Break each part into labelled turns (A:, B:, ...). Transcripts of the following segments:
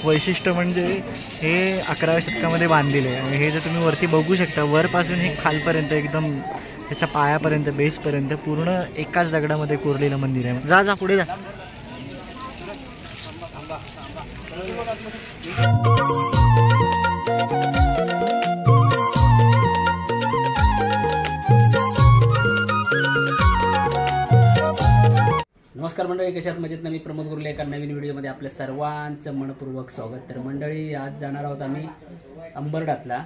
A: वैशिष्ट्य म्हणजे हे 11व्या शतकामध्ये बांधलेलं आहे. आणि हे जर तुम्ही वरती बघू शकता, वरपासून हे खालपर्यंत एकदम त्याच्या पायापर्यंत बेसपर्यंत पूर्ण एकाच दगडामध्ये कोरलेलं मंदिर आहे. जा जा पुढे जा.
B: नमस्कार मंडळी, कशात मजेत ना. मी प्रमोद गुरले एका नवीन व्हिडिओमध्ये आपल्या सर्वांचं मनपूर्वक स्वागत. तर मंडळी, आज जाणार आहोत आम्ही अंबरनाथला.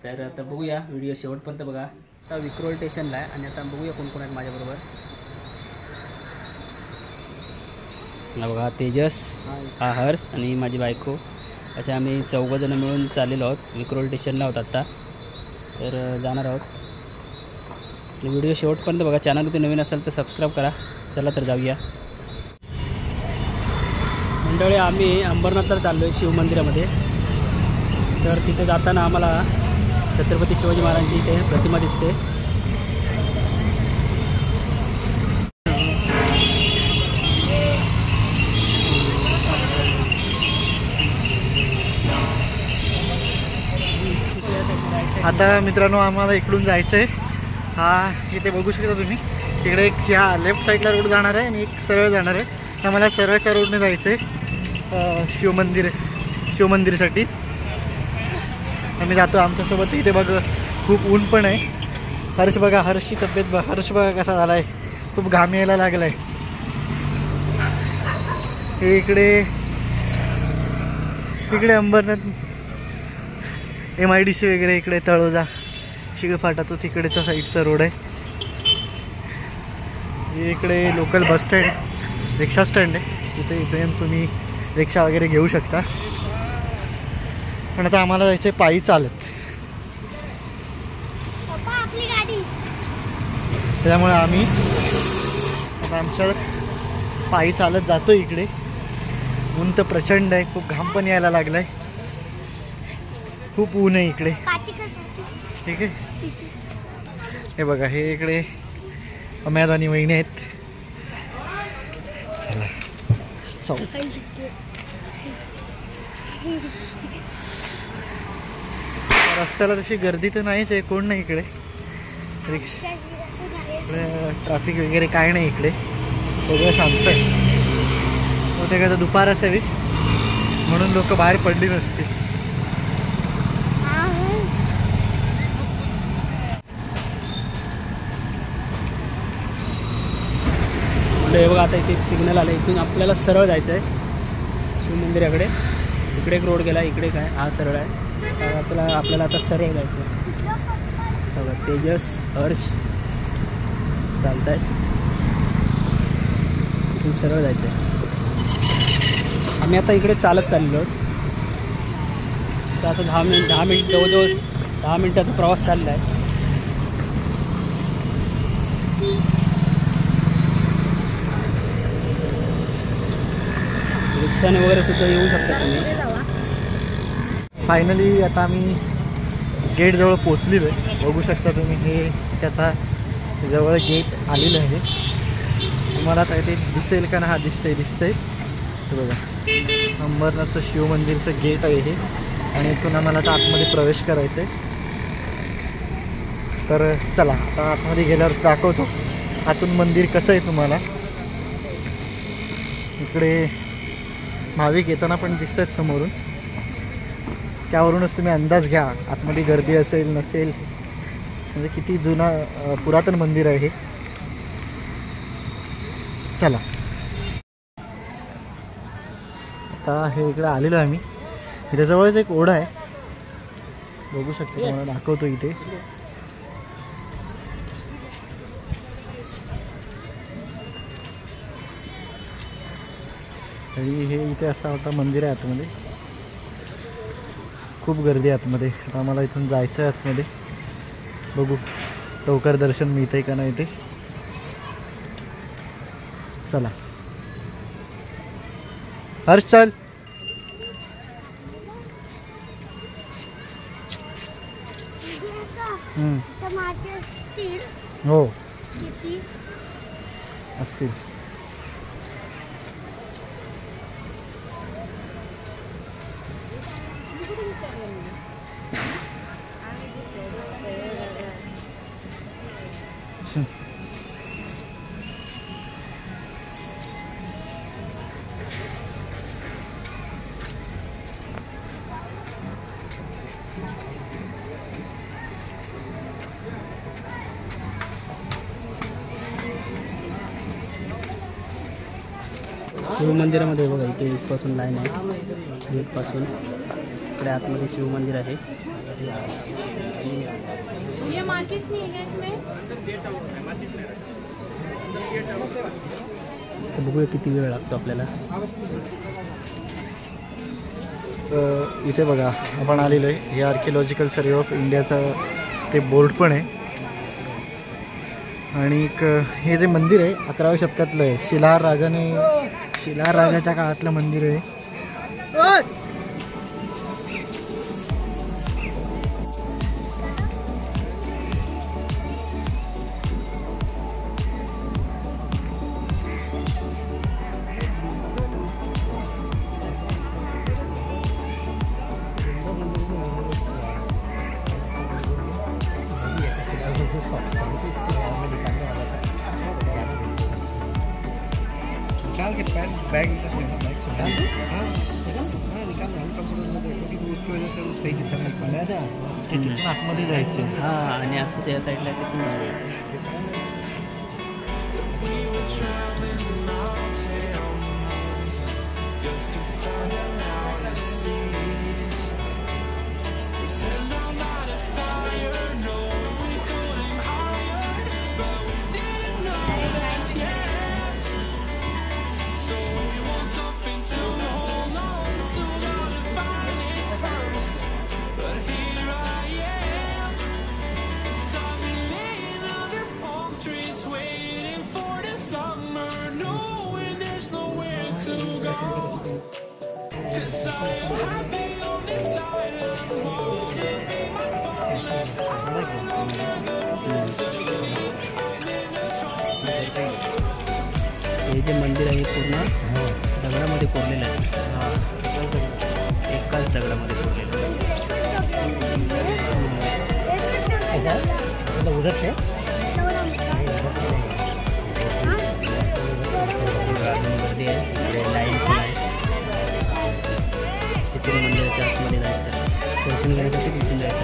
B: तर आता बघूया, व्हिडिओ शेवटपर्यंत बघा. आता विक्रोळ स्टेशनला आहे आणि आता बघूया कोण कोण आहेत माझ्याबरोबर. बघा, तेजस, हा हर्ष आणि माझी बायको, असे आम्ही 4 जण मिळून चाललेलो आहोत. विक्रोळ स्टेशनला आहोत आत्ता. तर जाणार आहोत. व्हिडिओ शेवटपर्यंत बघा. चॅनलमध्ये नवीन असेल तर सबस्क्राईब करा. चला तर जाऊया. मंडळी, आम्ही अंबरनाथला चाललो आहे शिवमंदिरामध्ये. तर तिथे जाताना आम्हाला छत्रपती शिवाजी महाराजांची इथे प्रतिमा दिसते.
A: आता मित्रांनो, आम्हाला इकडून जायचं आहे. हा इथे बघू शकता तुम्ही. तिकडे एक ह्या लेफ्ट साईडला रोड जाणार आहे आणि एक सरळ जाणार आहे. तर मला सरळच्या रोडने जायचं आहे शिवमंदिरसाठी. आम्ही जातो. आमच्यासोबत इथे बघ खूप ऊन पण आहे. हर्ष बघा, हर्षची तब्येत बघा. हर्ष बघा कसा झाला आहे, खूप घाम यायला लागला आहे. हे इकडे अंबरनाथ MIDC वगैरे, इकडे तळोजा शिगफाटा तो तिकडेचा साईडचा रोड आहे. इकडे लोकल बस स्टँड, रिक्षा स्टँड आहे. तिथे इथे तुम्ही रिक्षा वगैरे घेऊ शकता. पण आता आम्हाला जायचं आहे पायी चालत. त्यामुळे आम्ही आता आमच्या पायी चालत जातो. इकडे ऊन तर प्रचंड आहे, खूप घाम पण यायला लागला आहे. खूप ऊन आहे इकडे. ठीक आहे. हे बघा, हे इकडे अम्याद आणि वहिनी आहेत. चला रस्त्याला तशी गर्दी तर नाहीच आहे, कोण नाही इकडे. रिक्षा, ट्रॅफिक वगैरे काय नाही इकडे, सगळं शांत आहे. होते का तर दुपार असावी म्हणून लोक बाहेर पडली नसतील.
B: हे बघा, आता इथे एक सिग्नल आलं. इथून आपल्याला सरळ जायचं आहे शिवमंदिराकडे. इकडे एक रोड गेला, इकडे काय हा सरळ आहे. आपल्याला आता सरळ जायचं आहे. बघा, तेजस, हर्ष चालत आहे. इथून सरळ जायचं आहे. आम्ही आता इकडे चालत चाललो आहोत. तर आता 10 मिनिट जवळजवळ 10 मिनिटाचा प्रवास चालला आहे. रिक्षाने वगैरे सुद्धा येऊ शकता तुम्ही.
A: फायनली आता आम्ही गेटजवळ पोचलेलो आहे. बघू शकता तुम्ही, हे त्याचा जवळ गेट आलेलं आहे. तुम्हाला आता इथे दिसेल का ना? हा दिसतंय. हे बघा, अंबरनाथचं शिवमंदिरचं गेट आहे हे. आणि इथून आम्हाला आता आतमध्ये प्रवेश करायचं आहे. तर चला, आता आतमध्ये गेल्यावर दाखवतो आतून मंदिर कसं आहे तुम्हाला. इकडे भाविक येताना पण दिसतात समोरून. त्यावरूनच तुम्ही अंदाज घ्या आतमध्ये गर्दी असेल नसेल. म्हणजे किती जुना पुरातन मंदिर आहे हे. चला, आता हे इकडे आलेलो आहे आम्ही. इथे जवळच एक ओढा आहे, बघू शकता. तुम्हाला दाखवतो इथे. तरी हे इथे असा होता मंदिर आहे. आतमध्ये खूप गर्दी आहे आतमध्ये. आता आम्हाला इथून जायचं आहे आतमध्ये. बघू लवकर दर्शन मिळतंय का नाही ते. चला हर्ष, चल. हो असतील.
B: शिवमंदिरामध्ये बघा इथे इथपासून लाईन आहे, इथपासून इकडे आतमध्ये शिवमंदिर आहे. बघूया किती वेळ लागतो आपल्याला.
A: इथे बघा आपण आलेलो आहे, हे आर्किओलॉजिकल सर्वे ऑफ इंडियाचा ते बोर्ड पण आहे. आणि हे जे मंदिर आहे 11व्या शतकातलं आहे, शिलाहार राजाच्या काळातलं मंदिर आहे. तिथून आतमध्ये जायचं.
B: हां, आणि असं त्या साईडला तिथून जायचं. हे जे मंदिर आहे पूर्ण दगडामध्ये कोरलेलं आहे. एकाच दगडामध्ये कोरलेलं आहे.
A: उधर से
B: गर्दी आहे, लाईन पण आहे. तिथून मंदिराच्या आतमध्ये जायचं, दर्शन घेण्यासाठी तिथून जायचं.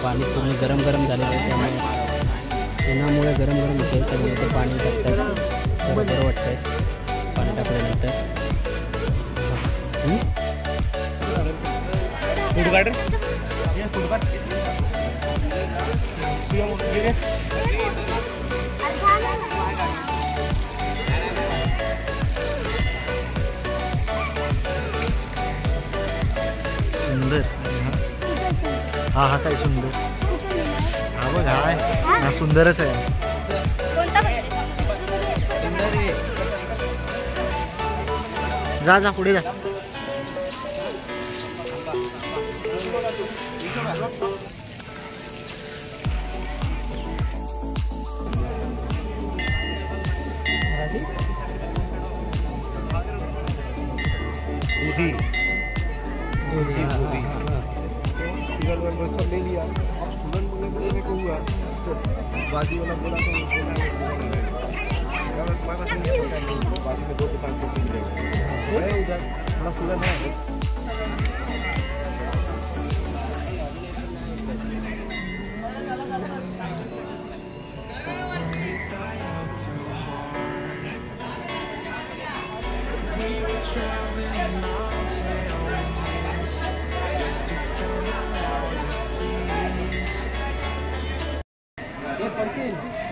B: पाणी पूर्ण गरम झालेलं आहे, त्यामुळे उन्हामुळे गरम होते, त्यामुळे ते पाणी टाकतात. बरं वाटतंय पाणी टाकल्यानंतर.
A: सुंदर. हा हा काय सुंदर. हा बघ, हा सुंदरच आहे. जा पुढे जा.
C: ले लिया, अब सुनन मुझे को हुआ तो बाजू वाला बोला तो बाकी में 2 दुकान पे मिल जाएगा उधर थोड़ा खुला नहीं है।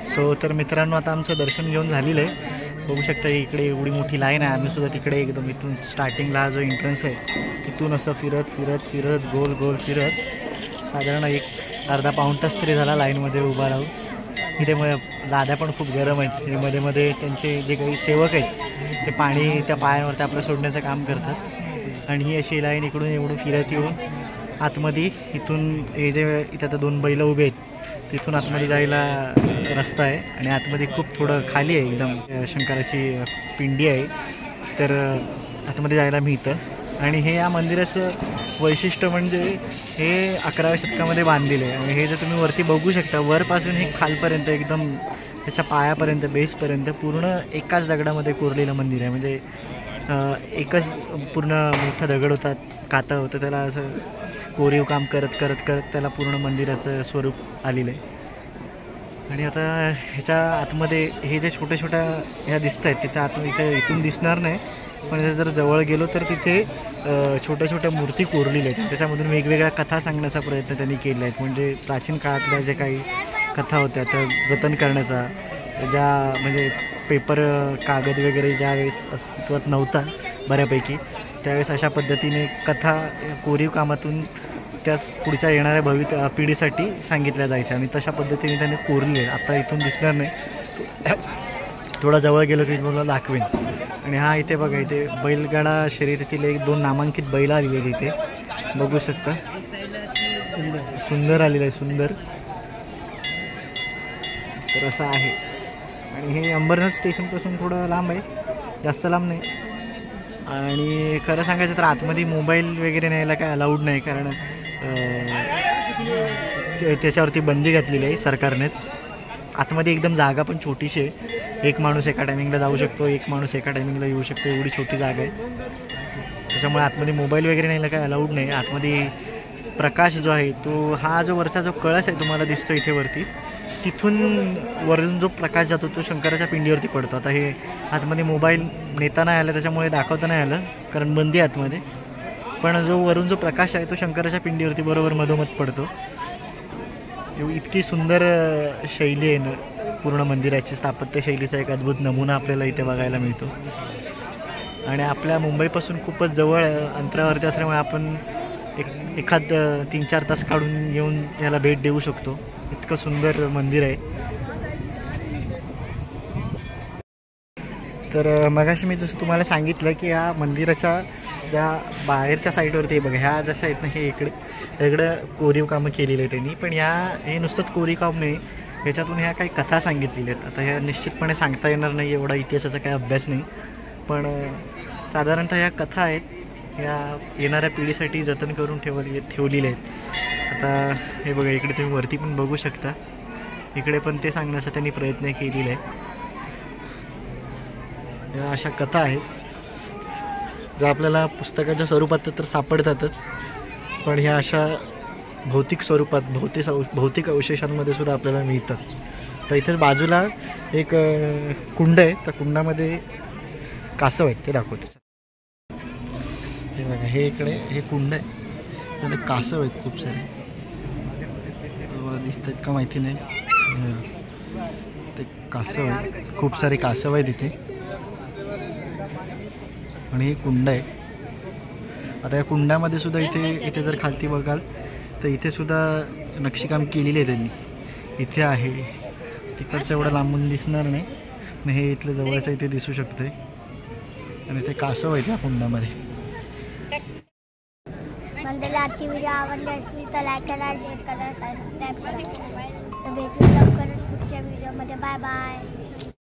A: सो तर मित्रांनो आता आमचं दर्शन घेऊन झालेलं आहे। बघू शकता इकडे एवढी मोठी लाईन आहे। आम्ही सुद्धा तिकडे एकदम इथून स्टार्टिंगला जो एंट्रन्स आहे तिथून असं फिरत फिरत फिरत गोल गोल फिरत साधारण एक अर्धा पाऊण तास तरी झाला लाईनमध्ये उभा राहून। इथे मग लाद्या पण खूप गरम आहेत। हे मध्ये मध्ये त्यांचे जे काही सेवक आहेत ते पाणी त्या पायांवरती आपलं सोडण्याचं काम करतात। आणि ही अशी लाईन इकडून एवढून फिरत येऊन आतमध्ये इथून हे जे इथं आता 2 बैलं उभे आहेत तिथून आतमध्ये जायला रस्ता आहे। आणि आतमध्ये खूप थोडं खाली आहे एकदम शंकराची पिंडी आहे तर आतमध्ये जायला मिळतं। आणि हे या मंदिराचं वैशिष्ट्य म्हणजे हे 11व्या शतकामध्ये बांधलेलं आहे। आणि हे जर तुम्ही वरती बघू शकता वरपासून हे खालपर्यंत एकदम त्याच्या पायापर्यंत बेसपर्यंत पूर्ण एकाच दगडामध्ये कोरलेलं मंदिर आहे। म्हणजे एकच पूर्ण मोठा दगड होता कातं होतं त्याला असं कोरीव काम करत करत करत त्याला पूर्ण मंदिराचं स्वरूप आलेलं आहे। आणि आता ह्याच्या आतमध्ये हे जे छोट्या छोट्या ह्या दिसत आहेत तिथे इथे इथून दिसणार नाही पण जर जवळ गेलो तर तिथे छोट्या छोट्या मूर्ती कोरलेल्या आहेत। त्याच्यामधून वेगवेगळ्या कथा सांगण्याचा प्रयत्न त्यांनी केला आहे। म्हणजे प्राचीन काळातल्या जे काही कथा होत्या त्या जतन करण्याचा ज्या म्हणजे पेपर कागद वगैरे ज्यावेळेस अस्तित्वात नव्हता बऱ्यापैकी त्यावेळेस अशा पद्धतीने कथा कोरीव कामातून त्याच पुढच्या येणाऱ्या पिढीसाठी सांगितल्या जायच्या आणि तशा पद्धतीने त्यांनी कोरली आहे। आता इथून दिसणार नाही थोडा जवळ गेलो की मला दाखवेन। आणि हा इथे बघा इथे बैलगाडा शर्यतीतील 1-2 नामांकित बैल आलेले आहेत इथे बघू शकता। सुंदर आलेलं आहे सुंदर तर असं आहे। आणि हे अंबरनाथ स्टेशनपासून थोडं लांब आहे जास्त लांब नाही। आणि खरं सांगायचं तर आतमध्ये मोबाईल वगैरे न्यायला काय अलाउड नाही कारण त्याच्यावरती बंदी घातलेली आहे सरकारनेच। आतमध्ये एकदम जागा पण छोटीशी आहे। एक माणूस एका टायमिंगला जाऊ शकतो एक माणूस एका टायमिंगला येऊ शकतो एवढी छोटी जागा आहे। त्याच्यामुळे आतमध्ये मोबाईल वगैरे न्यायला काय अलाउड नाही। आतमध्ये प्रकाश जो आहे तो हा जो वरचा जो कळस आहे तुम्हाला दिसतो इथे वरती तिथून वरून जो प्रकाश जातो तो शंकराच्या पिंडीवरती पडतो। आता हे आतमध्ये मोबाईल नेता नाही आला त्याच्यामुळे दाखवता नाही आलं कारण बंदी आतमध्ये पण जो वरून जो प्रकाश आहे तो शंकराच्या पिंडीवरती बरोबर मधोमध पडतो। इतकी सुंदर शैली आहे ना पूर्ण मंदिराची स्थापत्य शैलीचा एक अद्भुत नमुना आपल्याला इथे बघायला मिळतो। आणि आपल्या मुंबईपासून खूपच जवळ अंतरावरती असल्यामुळे आपण एखाद 3-4 तास काढून येऊन याला भेट देऊ शकतो। इतकं सुंदर मंदिर आहे। तर मगाशी मी जसं तुम्हाला सांगितलं की या मंदिराच्या ज्या बाहेरच्या साईडवरती बघा ह्या जसं आहेत ना हे इकडं कोरीव कामं केलेली आहे त्यांनी पण हे नुसतंच कोरीव काम नाही ह्याच्यातून ह्या काही कथा सांगितलेल्या आहेत। आता ह्या निश्चितपणे सांगता येणार नाही एवढा इतिहासाचा काही अभ्यास नाही पण साधारणतः ह्या कथा आहेत ह्या येणाऱ्या पिढीसाठी जतन करून ठेवलेल्या आहेत। आता हे बघा इकडे तुम्ही वरती पण बघू शकता इकडे पण ते सांगण्याचा त्यांनी प्रयत्न केलेला आहे। या अशा कथा आहेत ज्या आपल्याला पुस्तकाच्या स्वरूपात तर सापडतातच पण ह्या अशा भौतिक स्वरूपात भौतिक अवशेषांमध्ये सुद्धा आपल्याला मिळतात। तर इथे बाजूला एक कुंड आहे त्या कुंडामध्ये कासव आहेत ते दाखवतो। हे बघा हे इकडे हे कुंड आहे त्याला कासव आहेत खूप सारे दिसत आहेत का माहिती नाही ते कासव आहेत खूप सारे कासव आहेत इथे। आणि हे कुंड आहे। आता या कुंडामध्ये सुद्धा इथे जर खालती बघाल तर इथे सुद्धा नक्षीकाम केलेले आहे त्यांनी इथे आहे। तिकडचं एवढं लांबून दिसणार नाही आणि हे इथलं जवळचं इथे दिसू शकतंय आणि ते कासव आहे त्या कुंडामध्ये।
D: मंडळी आजची व्हिडिओ आवडली असेल तर लाईक करा शेअर करा सबस्क्राईब करा तर भेटू लवकरच पुढच्या व्हिडिओमध्ये बाय बाय।